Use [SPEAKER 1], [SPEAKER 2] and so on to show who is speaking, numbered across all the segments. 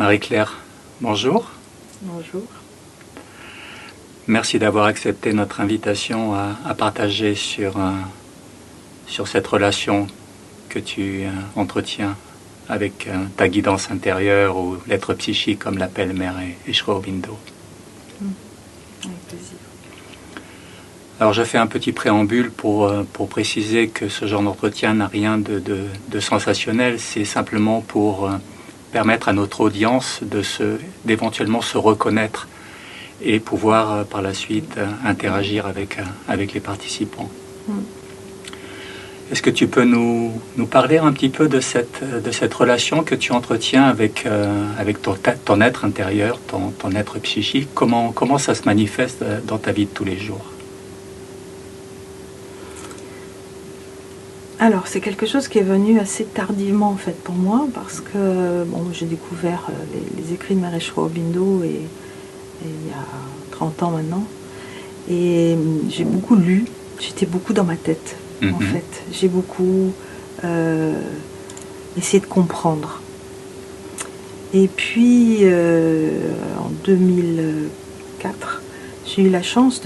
[SPEAKER 1] Marie-Claire, bonjour.
[SPEAKER 2] Bonjour.
[SPEAKER 1] Merci d'avoir accepté notre invitation à partager sur cette relation que tu entretiens avec ta guidance intérieure ou l'être psychique, comme l'appelle Mère Sri Aurobindo.
[SPEAKER 2] Avec plaisir.
[SPEAKER 1] Alors je fais un petit préambule pour préciser que ce genre d'entretien n'a rien de sensationnel, c'est simplement pour permettre à notre audience d'éventuellement se reconnaître et pouvoir par la suite interagir avec les participants. Est-ce que tu peux nous parler un petit peu de cette relation que tu entretiens avec ton être intérieur, ton être psychique? Comment ça se manifeste dans ta vie de tous les jours?
[SPEAKER 2] Alors, c'est quelque chose qui est venu assez tardivement en fait pour moi, parce que j'ai découvert les écrits de Mère Sri Aurobindo et il y a 30 ans maintenant, et j'ai beaucoup lu, j'étais beaucoup dans ma tête en fait, j'ai beaucoup essayé de comprendre. Et puis en 2004, j'ai eu la chance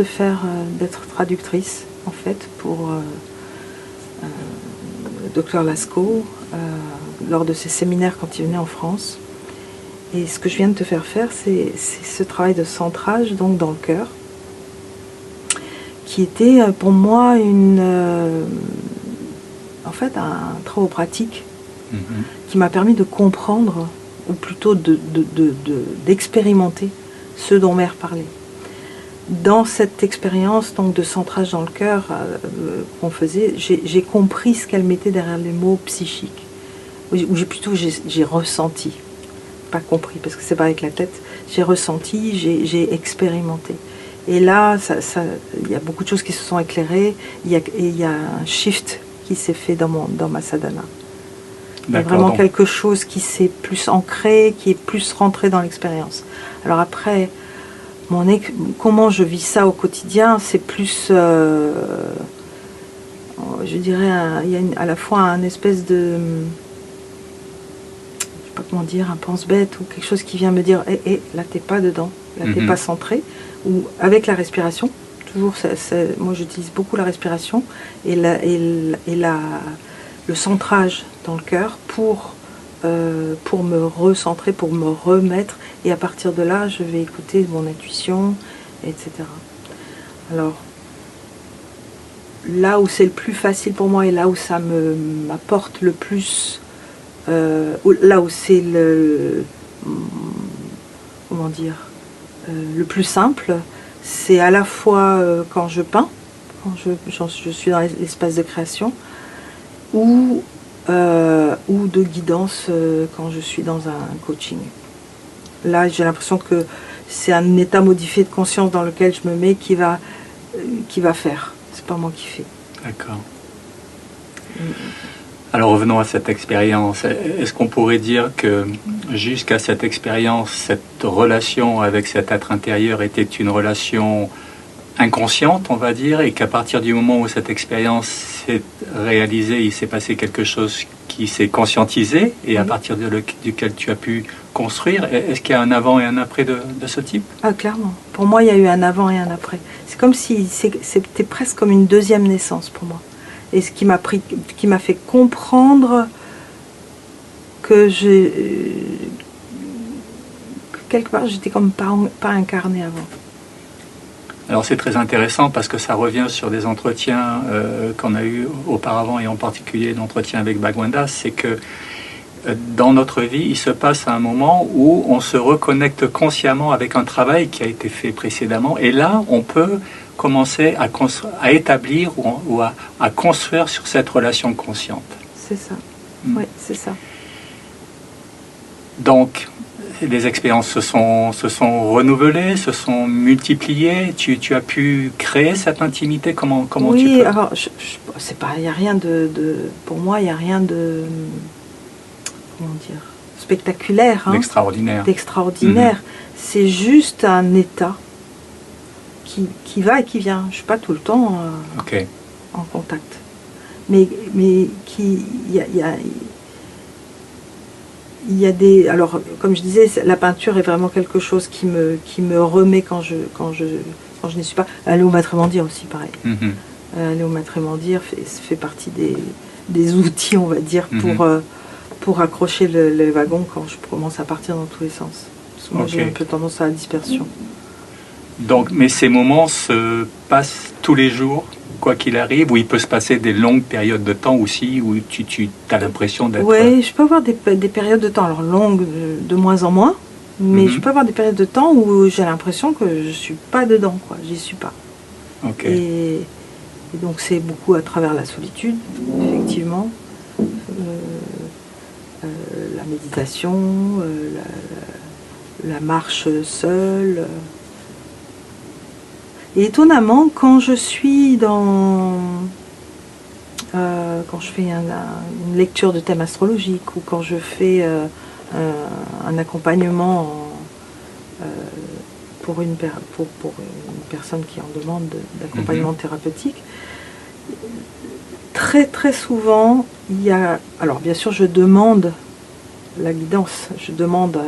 [SPEAKER 2] d'être traductrice en fait pour le Dr Lascaux lors de ses séminaires quand il venait en France. Et ce que je viens de te faire faire, c'est ce travail de centrage donc dans le cœur, qui était pour moi en fait un travail pratique qui m'a permis de comprendre, ou plutôt d'expérimenter ce dont Mère parlait. Dans cette expérience donc de centrage dans le cœur qu'on faisait, j'ai compris ce qu'elle mettait derrière les mots psychiques, ou j'ai ressenti, pas compris parce que c'est pas avec la tête, j'ai ressenti, j'ai expérimenté. Et là, il y a beaucoup de choses qui se sont éclairées, il y a un shift qui s'est fait dans ma sadhana. Il y a vraiment quelque chose qui s'est plus ancré, qui est plus rentré dans l'expérience. Alors après, comment je vis ça au quotidien, c'est plus, je dirais, il y a à la fois un espèce de, je sais pas comment dire, un pense-bête ou quelque chose qui vient me dire, là t'es pas dedans, là t'es pas centré, ou avec la respiration, toujours, moi j'utilise beaucoup la respiration et le centrage dans le cœur pour me recentrer, pour me remettre, et à partir de là, je vais écouter mon intuition, etc. Alors, là où c'est le plus facile pour moi et là où ça m'apporte le plus, là où c'est le le plus simple, c'est à la fois quand je peins, quand je suis dans l'espace de création, ou de guidance quand je suis dans un coaching. Là, j'ai l'impression que c'est un état modifié de conscience dans lequel je me mets qui va faire. C'est pas moi qui fais.
[SPEAKER 1] D'accord. Alors revenons à cette expérience. Est-ce qu'on pourrait dire que jusqu'à cette expérience, cette relation avec cet être intérieur était une relation inconsciente, on va dire, et qu'à partir du moment où cette expérience s'est réalisée, il s'est passé quelque chose qui s'est conscientisé et à partir duquel tu as pu construire? Est-ce qu'il y a un avant et un après de ce type?
[SPEAKER 2] Ah, clairement. Pour moi, il y a eu un avant et un après. C'est comme si c'était presque comme une deuxième naissance pour moi. Et ce qui m'a fait comprendre que quelque part, j'étais comme pas incarnée avant.
[SPEAKER 1] Alors c'est très intéressant parce que ça revient sur des entretiens qu'on a eu auparavant, et en particulier l'entretien avec Bhagwanda. C'est que dans notre vie, il se passe un moment où on se reconnecte consciemment avec un travail qui a été fait précédemment, et là on peut commencer à établir ou à construire sur cette relation consciente.
[SPEAKER 2] C'est ça, oui, c'est ça.
[SPEAKER 1] Donc les expériences se sont renouvelées, se sont multipliées. Tu as pu créer cette intimité. Comment tu peux?
[SPEAKER 2] Oui, alors c'est pas, il y a rien pour moi, il y a rien de, comment dire, spectaculaire, d'extraordinaire. C'est juste un état qui va et qui vient. Je suis pas tout le temps en contact, mais qui il y a il y a des... Alors, comme je disais, la peinture est vraiment quelque chose qui me remet quand je n'y suis pas. Aller au maître mendiant aussi, pareil. Aller au maître mendiant fait partie des outils, on va dire, pour accrocher le wagon quand je commence à partir dans tous les sens. Parce que moi, j'ai un peu tendance à la dispersion.
[SPEAKER 1] Donc, mais ces moments se passent tous les jours, quoi qu'il arrive, ou il peut se passer des longues périodes de temps aussi, où tu as l'impression d'être...
[SPEAKER 2] Oui, je peux avoir des périodes de temps, alors longues de moins en moins, mais je peux avoir des périodes de temps où j'ai l'impression que je ne suis pas dedans, quoi. J'y suis pas. Et donc c'est beaucoup à travers la solitude, effectivement, la méditation, la marche seule. Et étonnamment, quand je suis quand je fais une lecture de thème astrologique ou quand je fais un accompagnement pour une personne qui en demande d'accompagnement thérapeutique, très très souvent, il y a... Alors bien sûr, je demande la guidance, je demande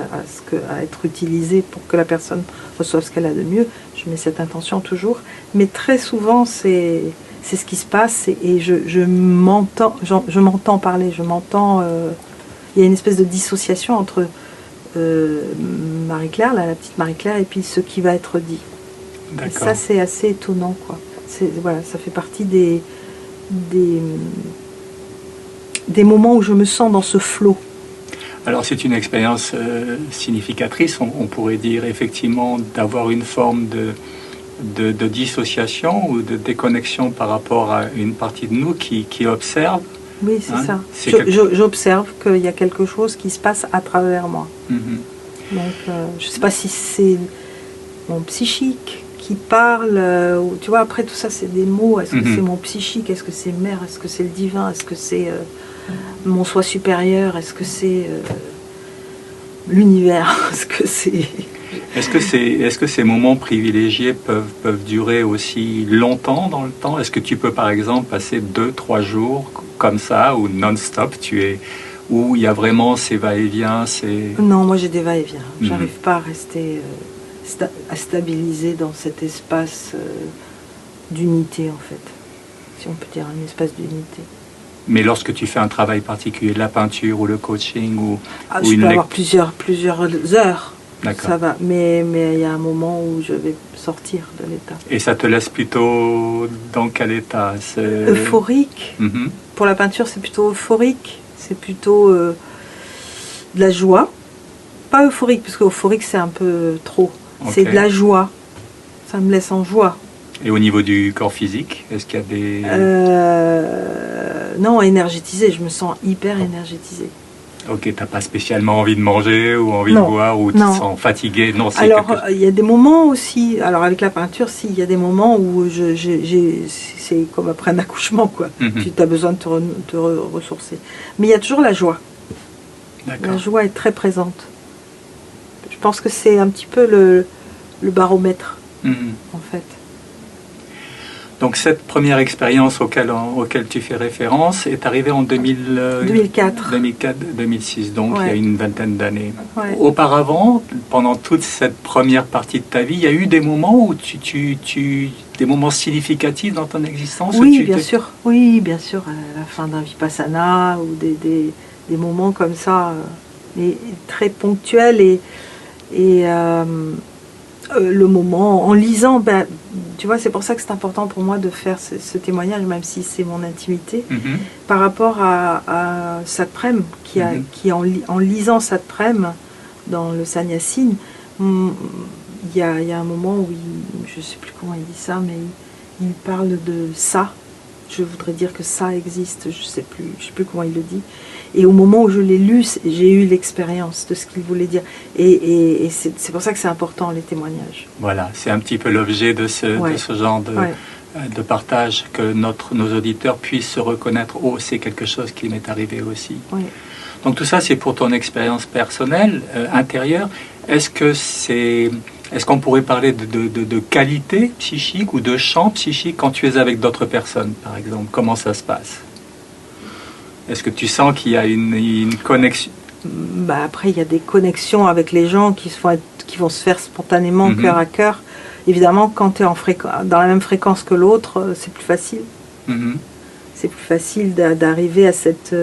[SPEAKER 2] à être utilisée pour que la personne reçoive ce qu'elle a de mieux, je mets cette intention toujours, mais très souvent c'est ce qui se passe et je m'entends parler, il y a une espèce de dissociation entre Marie-Claire, la petite Marie-Claire, et puis ce qui va être dit. Et ça c'est assez étonnant, quoi. Voilà, ça fait partie des moments où je me sens dans ce flot.
[SPEAKER 1] Alors c'est une expérience significatrice, on pourrait dire effectivement d'avoir une forme de dissociation ou de déconnexion par rapport à une partie de nous qui observe.
[SPEAKER 2] Oui, c'est ça. J'observe qu'il y a quelque chose qui se passe à travers moi. Donc je ne sais pas si c'est mon psychique qui parle, ou, tu vois, après tout ça c'est des mots. Est-ce que c'est mon psychique? Est-ce que c'est mère? Est-ce que c'est le divin? Est-ce que c'est mon soi supérieur? Est-ce que c'est l'univers?
[SPEAKER 1] Est-ce que ces moments privilégiés peuvent durer aussi longtemps dans le temps? Est-ce que tu peux par exemple passer 2-3 jours comme ça, ou non-stop, où il y a vraiment ces va-et-vient?
[SPEAKER 2] Non, moi j'ai des va-et-vient. J'arrive pas à rester... à stabiliser dans cet espace d'unité, en fait, si on peut dire un espace d'unité.
[SPEAKER 1] Mais lorsque tu fais un travail particulier, la peinture ou le coaching
[SPEAKER 2] je peux avoir plusieurs heures, ça va, mais il y a un moment où je vais sortir de l'état.
[SPEAKER 1] Et ça te laisse plutôt dans quel état?
[SPEAKER 2] Euphorique. Pour la peinture, c'est plutôt euphorique, c'est plutôt de la joie. Pas euphorique, parce qu'euphorique c'est un peu trop. C'est de la joie. Ça me laisse en joie.
[SPEAKER 1] Et au niveau du corps physique, est-ce qu'il y a des...
[SPEAKER 2] Non, énergétisée. Je me sens hyper énergétisée.
[SPEAKER 1] Ok, t'as pas spécialement envie de manger ou envie de boire ou tu te sens fatigué? Non,
[SPEAKER 2] alors, il y a des moments aussi... Alors, avec la peinture, il y a des moments où c'est comme après un accouchement, quoi. Tu as besoin de te ressourcer. Mais il y a toujours la joie. La joie est très présente. Je pense que c'est un petit peu le baromètre, en fait.
[SPEAKER 1] Donc cette première expérience auquel tu fais référence est arrivée en 2004-2006, donc il y a une vingtaine d'années. Ouais. Auparavant, pendant toute cette première partie de ta vie, il y a eu des moments où des moments significatifs dans ton existence?
[SPEAKER 2] Oui, bien sûr. Oui, bien sûr. À la fin d'un vipassana ou des moments comme ça, mais très ponctuels et le moment, en lisant, tu vois, c'est pour ça que c'est important pour moi de faire ce témoignage, même si c'est mon intimité, par rapport à Satprem, qui en lisant Satprem dans le Sannyasine, il y a un moment où je ne sais plus comment il dit ça, mais il parle de ça. Je voudrais dire que ça existe, je sais plus comment il le dit. Et au moment où je l'ai lu, j'ai eu l'expérience de ce qu'il voulait dire. Et c'est pour ça que c'est important, les témoignages.
[SPEAKER 1] Voilà, c'est un petit peu l'objet de ce genre de partage, que nos auditeurs puissent se reconnaître. Oh, c'est quelque chose qui m'est arrivé aussi.
[SPEAKER 2] Ouais.
[SPEAKER 1] Donc tout ça, c'est pour ton expérience personnelle, intérieure. Est-ce qu'on pourrait parler de qualité psychique ou de champ psychique quand tu es avec d'autres personnes, par exemple? Comment ça se passe? Est-ce que tu sens qu'il y a une connexion?
[SPEAKER 2] Après, il y a des connexions avec les gens qui vont se faire spontanément, cœur à cœur. Évidemment, quand tu es dans la même fréquence que l'autre, c'est plus facile. C'est plus facile d'arriver à cette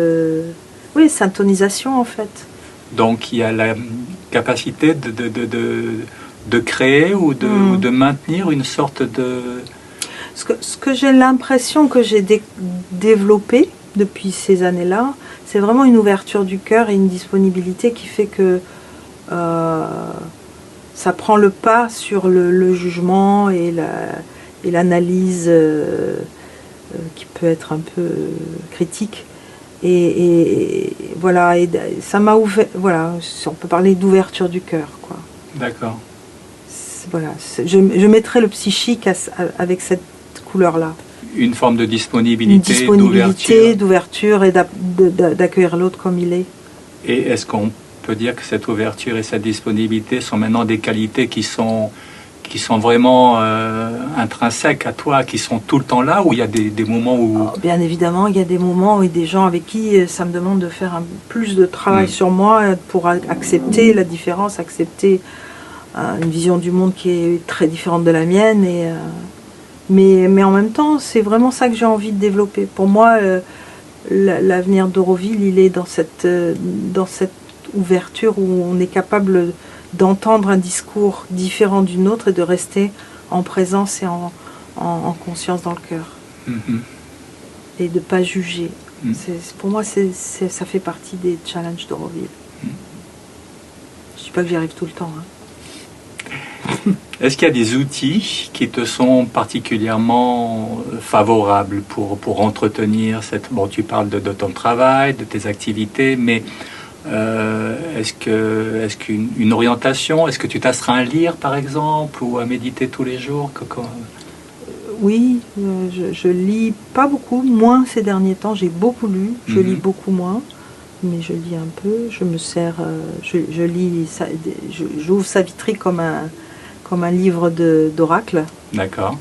[SPEAKER 2] syntonisation, en fait.
[SPEAKER 1] Donc, il y a la capacité de créer ou de maintenir une sorte de...
[SPEAKER 2] Ce que j'ai l'impression que j'ai développé depuis ces années-là, c'est vraiment une ouverture du cœur et une disponibilité qui fait que ça prend le pas sur le jugement et l'analyse qui peut être un peu critique. Et voilà, et ça m'a ouvert, voilà, on peut parler d'ouverture du cœur, quoi.
[SPEAKER 1] D'accord.
[SPEAKER 2] Voilà, je mettrais le psychique avec cette couleur-là.
[SPEAKER 1] Une forme de disponibilité,
[SPEAKER 2] d'ouverture et d'accueillir l'autre comme il est.
[SPEAKER 1] Et est-ce qu'on peut dire que cette ouverture et cette disponibilité sont maintenant des qualités qui sont vraiment intrinsèques à toi, qui sont tout le temps là, ou il y a des moments où...
[SPEAKER 2] Bien évidemment, il y a des moments où il y a des gens avec qui ça me demande de faire plus de travail sur moi pour accepter la différence, accepter une vision du monde qui est très différente de la mienne. Mais en même temps, c'est vraiment ça que j'ai envie de développer. Pour moi, l'avenir d'Auroville, il est dans cette ouverture où on est capable d'entendre un discours différent d'une autre et de rester en présence et en conscience dans le cœur. Et de ne pas juger. Pour moi, ça fait partie des challenges d'Auroville. Je ne dis pas que j'y arrive tout le temps.
[SPEAKER 1] Est-ce qu'il y a des outils qui te sont particulièrement favorables pour entretenir Bon, tu parles de ton travail, de tes activités, mais est-ce qu'une orientation, est-ce que tu t'astreins à lire, par exemple, ou à méditer tous les jours
[SPEAKER 2] Oui, je lis pas beaucoup, moins ces derniers temps. J'ai beaucoup lu, je lis beaucoup moins, mais je lis un peu. Je me sers, je lis, j'ouvre Savitri comme un livre d'oracle.
[SPEAKER 1] D'accord.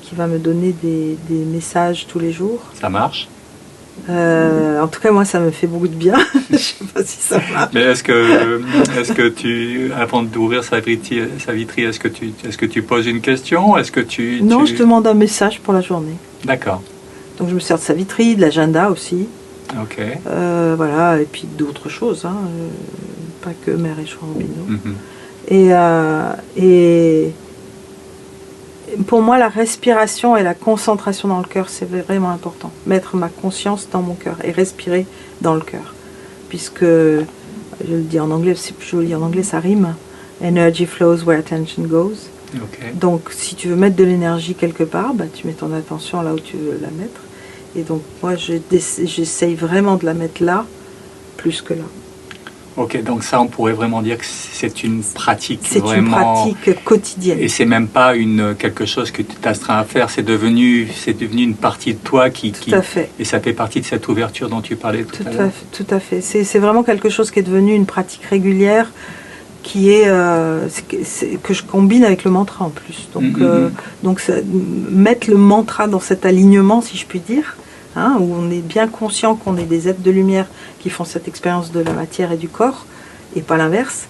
[SPEAKER 2] Qui va me donner des messages tous les jours.
[SPEAKER 1] Ça marche?
[SPEAKER 2] En tout cas, moi, ça me fait beaucoup de bien. Je ne sais pas si ça marche.
[SPEAKER 1] Mais est-ce que tu, avant d'ouvrir Savitri, est-ce que tu poses une question?
[SPEAKER 2] Non, je demande un message pour la journée.
[SPEAKER 1] D'accord.
[SPEAKER 2] Donc, je me sers de Savitri, de l'agenda aussi.
[SPEAKER 1] Ok.
[SPEAKER 2] Voilà, et puis d'autres choses, pas que Mère et Chouambino. Et pour moi, la respiration et la concentration dans le cœur, c'est vraiment important. Mettre ma conscience dans mon cœur et respirer dans le cœur. Puisque, je le dis en anglais, c'est plus joli en anglais, ça rime. Energy flows where attention goes.
[SPEAKER 1] Okay.
[SPEAKER 2] Donc, si tu veux mettre de l'énergie quelque part, tu mets ton attention là où tu veux la mettre. Et donc, moi, j'essaye vraiment de la mettre là, plus que là.
[SPEAKER 1] Ok, donc ça, on pourrait vraiment dire que c'est une pratique.
[SPEAKER 2] C'est une pratique quotidienne.
[SPEAKER 1] Et c'est même pas quelque chose que tu t'astreins à faire, c'est devenu une partie de toi qui...
[SPEAKER 2] Tout à fait.
[SPEAKER 1] Et ça fait partie de cette ouverture dont tu parlais tout à l'heure.
[SPEAKER 2] Tout à fait. C'est vraiment quelque chose qui est devenu une pratique régulière, qui est que je combine avec le mantra en plus. Donc mettre le mantra dans cet alignement, si je puis dire, où on est bien conscient qu'on est des êtres de lumière qui font cette expérience de la matière et du corps, et pas l'inverse,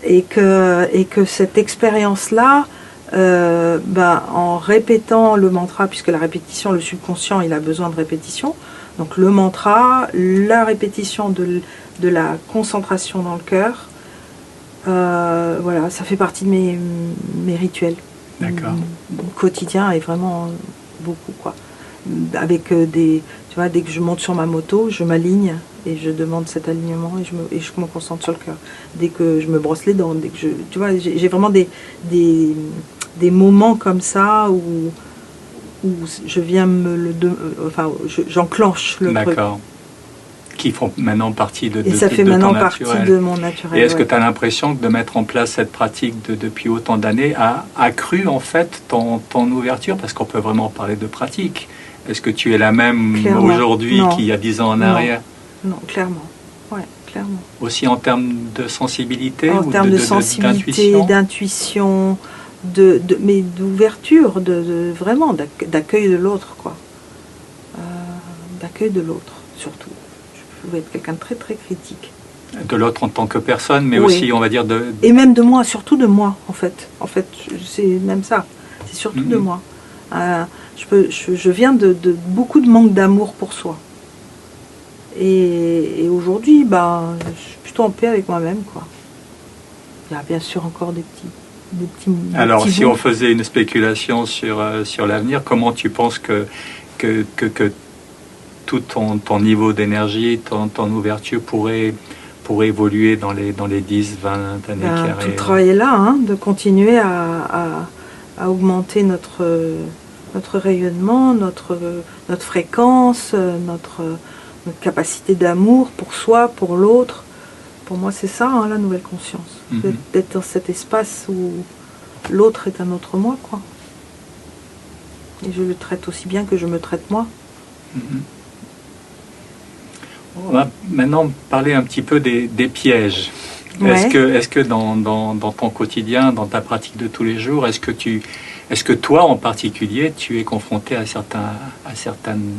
[SPEAKER 2] et que cette expérience-là, en répétant le mantra, puisque la répétition, le subconscient, il a besoin de répétition, donc le mantra, la répétition de la concentration dans le cœur, voilà, ça fait partie de mes rituels.
[SPEAKER 1] D'accord.
[SPEAKER 2] Quotidien et vraiment beaucoup, quoi. Avec tu vois, dès que je monte sur ma moto, je m'aligne et je demande cet alignement et je me concentre sur le cœur. Dès que je me brosse les dents, tu vois, j'ai vraiment des moments comme ça où je viens j'enclenche le truc.
[SPEAKER 1] D'accord. Qui font maintenant partie de
[SPEAKER 2] et ça fait maintenant partie de mon naturel.
[SPEAKER 1] Et est-ce que tu as l'impression que de mettre en place cette pratique depuis autant d'années a accru en fait ton ouverture? Parce qu'on peut vraiment parler de pratique. Est-ce que tu es la même aujourd'hui qu'il y a 10 ans en arrière? Non,
[SPEAKER 2] clairement. Ouais, clairement.
[SPEAKER 1] Aussi en termes de sensibilité?
[SPEAKER 2] En termes de sensibilité, d'intuition, mais d'ouverture, vraiment d'accueil de l'autre, quoi. D'accueil de l'autre, surtout. Je pouvais être quelqu'un de très très critique.
[SPEAKER 1] De l'autre en tant que personne, mais
[SPEAKER 2] Oui.
[SPEAKER 1] aussi, on va dire,
[SPEAKER 2] Et même de moi, surtout de moi, en fait. En fait, c'est même ça. C'est surtout de moi. Je viens de beaucoup de manque d'amour pour soi. Et aujourd'hui, ben, je suis plutôt en paix avec moi-même, quoi. Il y a bien sûr encore des petits
[SPEAKER 1] Alors, si
[SPEAKER 2] bouts.
[SPEAKER 1] on faisait une spéculation sur l'avenir, comment tu penses que tout ton niveau d'énergie, ton ouverture pourrait évoluer dans les 10, 20 années qui
[SPEAKER 2] Tout
[SPEAKER 1] arrivent?
[SPEAKER 2] le travail est là, hein, de continuer à augmenter notre rayonnement, notre fréquence, notre capacité d'amour pour soi, pour l'autre. Pour moi, c'est ça, hein, la nouvelle conscience. D'être dans cet espace où l'autre est un autre moi, quoi. Et je le traite aussi bien que je me traite moi.
[SPEAKER 1] On va maintenant parler un petit peu des pièges.
[SPEAKER 2] Ouais.
[SPEAKER 1] Est-ce que dans ton quotidien, dans ta pratique de tous les jours, est-ce que toi en particulier, tu es confronté à certaines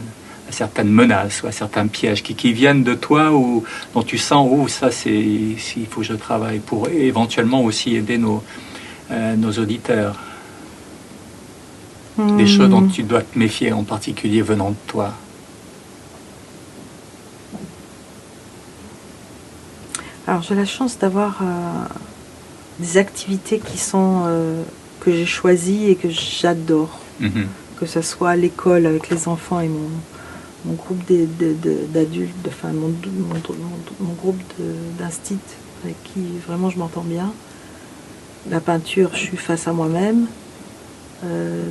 [SPEAKER 1] menaces ou à certains pièges qui viennent de toi ou dont tu sens, ça il faut que je travaille pour éventuellement aussi aider nos auditeurs. Des choses dont tu dois te méfier en particulier venant de toi.
[SPEAKER 2] Alors j'ai la chance d'avoir des activités qui sont que j'ai choisies et que j'adore. Que ce soit à l'école avec les enfants et mon groupe d'adultes, enfin mon groupe d'instit avec qui vraiment je m'entends bien. La peinture, je suis face à moi-même.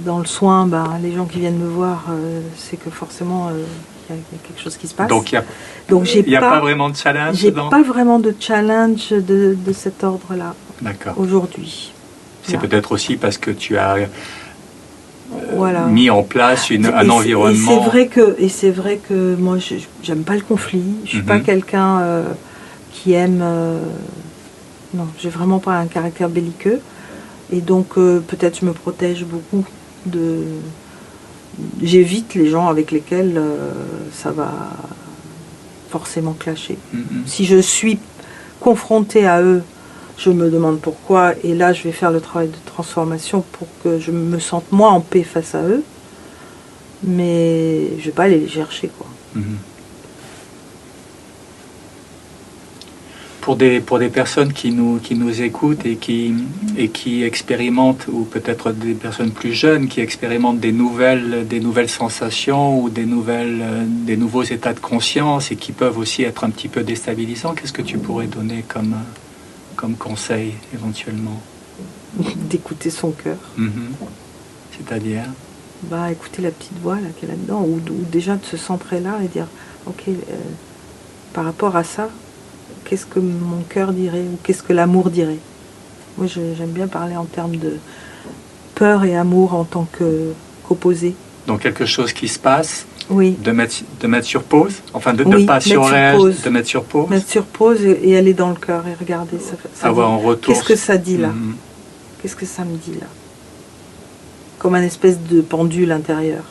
[SPEAKER 2] Dans le soin, les gens qui viennent me voir, c'est que forcément il y a quelque chose qui se passe.
[SPEAKER 1] Donc il n'y a pas vraiment de challenge.
[SPEAKER 2] J'ai pas vraiment de challenge de cet ordre-là.
[SPEAKER 1] D'accord.
[SPEAKER 2] Aujourd'hui.
[SPEAKER 1] C'est peut-être aussi parce que tu as
[SPEAKER 2] voilà.
[SPEAKER 1] mis en place un environnement.
[SPEAKER 2] Et c'est vrai que moi, j'aime pas le conflit. Je suis pas quelqu'un qui aime. Non, j'ai vraiment pas un caractère belliqueux. Et donc peut-être je me protège beaucoup de. J'évite les gens avec lesquels ça va forcément clasher. Si je suis confrontée à eux, je me demande pourquoi, et là je vais faire le travail de transformation pour que je me sente moi en paix face à eux, mais je vais pas aller les chercher, quoi.
[SPEAKER 1] Pour des personnes qui nous écoutent et qui expérimentent, ou peut-être des personnes plus jeunes qui expérimentent des nouvelles sensations ou des nouveaux états de conscience et qui peuvent aussi être un petit peu déstabilisants, qu'est-ce que tu pourrais donner comme conseil éventuellement?
[SPEAKER 2] D'écouter son cœur.
[SPEAKER 1] C'est-à-dire
[SPEAKER 2] écouter la petite voix là qui est là-dedans, ou déjà de se centrer là et dire ok, par rapport à ça, qu'est-ce que mon cœur dirait, ou qu'est-ce que l'amour dirait. Moi j'aime bien parler en termes de peur et amour en tant qu'opposé.
[SPEAKER 1] Donc quelque chose qui se passe,
[SPEAKER 2] oui.
[SPEAKER 1] de mettre sur pause, enfin de pas surréagir, de mettre sur pause.
[SPEAKER 2] Mettre sur pause et aller dans le cœur et regarder ça
[SPEAKER 1] avoir un retour.
[SPEAKER 2] Qu'est-ce que ça dit là? Qu'est-ce que ça me dit là? Comme un espèce de pendule intérieur.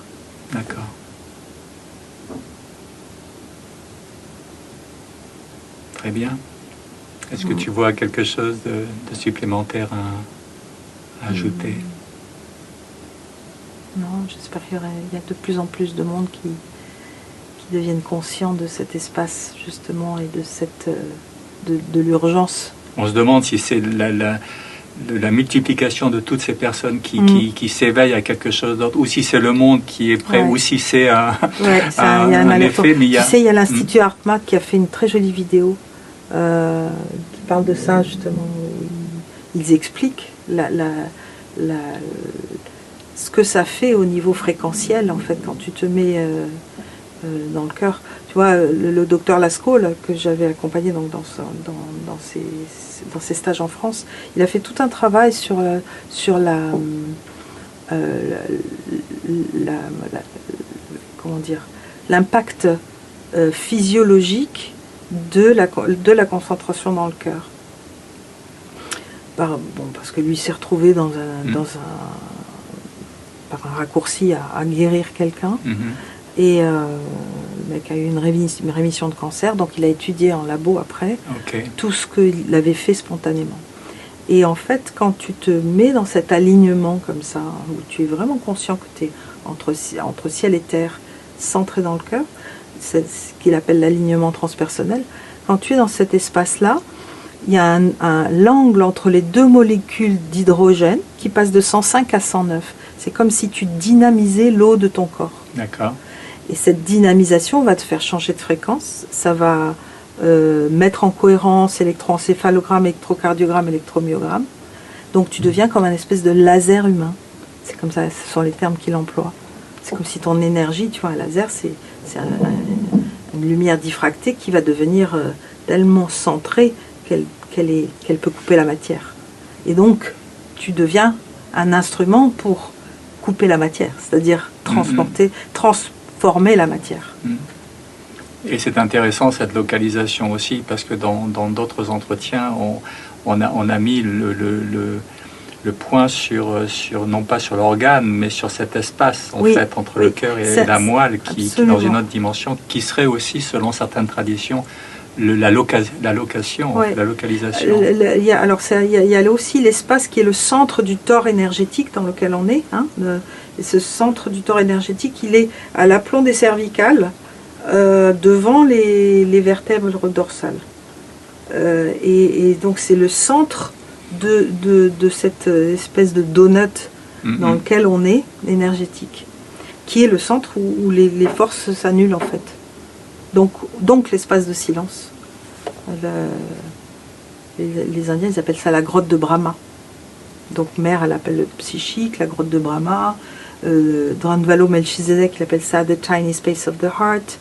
[SPEAKER 1] D'accord. Très bien. Est-ce que tu vois quelque chose de supplémentaire à ajouter?
[SPEAKER 2] Non, j'espère qu'il y a de plus en plus de monde qui deviennent conscients de cet espace, justement, et de l'urgence.
[SPEAKER 1] On se demande si c'est la multiplication de toutes ces personnes qui s'éveillent à quelque chose d'autre, ou si c'est le monde qui est prêt, ou si c'est un effet. Mais
[SPEAKER 2] tu sais, il y a l'Institut HeartMath qui a fait une très jolie vidéo qui parle de ça, justement. Ils expliquent ce que ça fait au niveau fréquentiel, en fait, quand tu te mets dans le cœur. Tu vois, le docteur Lascaux, là, que j'avais accompagné donc, dans ses stages en France, il a fait tout un travail sur comment dire, l'impact physiologique de la concentration dans le cœur. Parce que lui s'est retrouvé par un raccourci à guérir quelqu'un. Et le mec a eu une rémission de cancer, donc il a étudié en labo après tout ce qu'il avait fait spontanément. Et en fait, quand tu te mets dans cet alignement comme ça, où tu es vraiment conscient que tu es entre ciel et terre, centré dans le cœur, c'est ce qu'il appelle l'alignement transpersonnel, quand tu es dans cet espace-là, il y a l'angle entre les deux molécules d'hydrogène qui passe de 105 à 109. C'est comme si tu dynamisais l'eau de ton corps.
[SPEAKER 1] D'accord.
[SPEAKER 2] Et cette dynamisation va te faire changer de fréquence. Ça va mettre en cohérence électroencéphalogramme, électrocardiogramme, électromyogramme. Donc tu deviens comme un espèce de laser humain. C'est comme ça, ce sont les termes qu'il emploie. C'est comme si ton énergie, tu vois, un laser, c'est une lumière diffractée qui va devenir tellement centrée qu'elle peut couper la matière. Et donc, tu deviens un instrument pour couper la matière, c'est-à-dire transformer la matière.
[SPEAKER 1] Et c'est intéressant cette localisation aussi, parce que dans d'autres entretiens, on a mis le point sur non pas sur l'organe, mais sur cet espace en fait entre le cœur et la moelle qui dans une autre dimension, qui serait aussi, selon certaines traditions, la localisation.
[SPEAKER 2] Il y a aussi l'espace qui est le centre du tore énergétique dans lequel on est. Et ce centre du tore énergétique, il est à l'aplomb des cervicales, devant les vertèbres dorsales. Et donc c'est le centre de cette espèce de donut dans lequel on est, énergétique, qui est le centre où les forces s'annulent en fait. Donc l'espace de silence. Les Indiens, ils appellent ça la grotte de Brahma. Donc Mère, elle appelle le psychique, la grotte de Brahma. Dranvalo Melchizedek, il appelle ça the tiny space of the heart.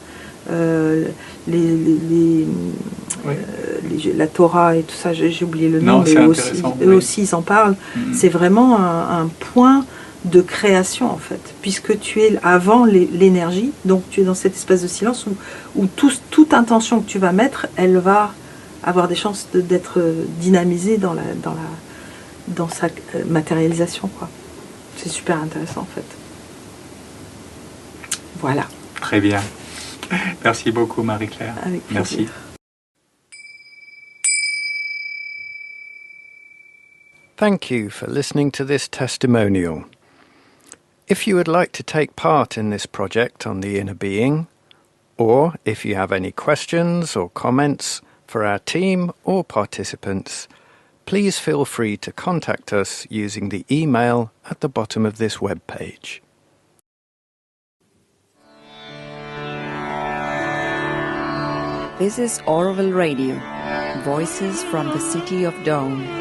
[SPEAKER 2] La Torah et tout ça, j'ai oublié le nom, mais eux aussi ils en parlent. C'est vraiment un point de création en fait, puisque tu es avant l'énergie, donc tu es dans cet espace de silence où toute intention que tu vas mettre, elle va avoir des chances d'être dynamisée dans sa matérialisation, quoi. C'est super intéressant en fait. Voilà.
[SPEAKER 1] Très bien. Merci beaucoup Marie-Claire.
[SPEAKER 2] Avec plaisir.
[SPEAKER 1] Merci.
[SPEAKER 3] Thank you for listening to this testimonial. If you would like to take part in this project on the inner being, or if you have any questions or comments for our team or participants, please feel free to contact us using the email at the bottom of this webpage.
[SPEAKER 4] This is Orville Radio, Voices from the City of Dawn.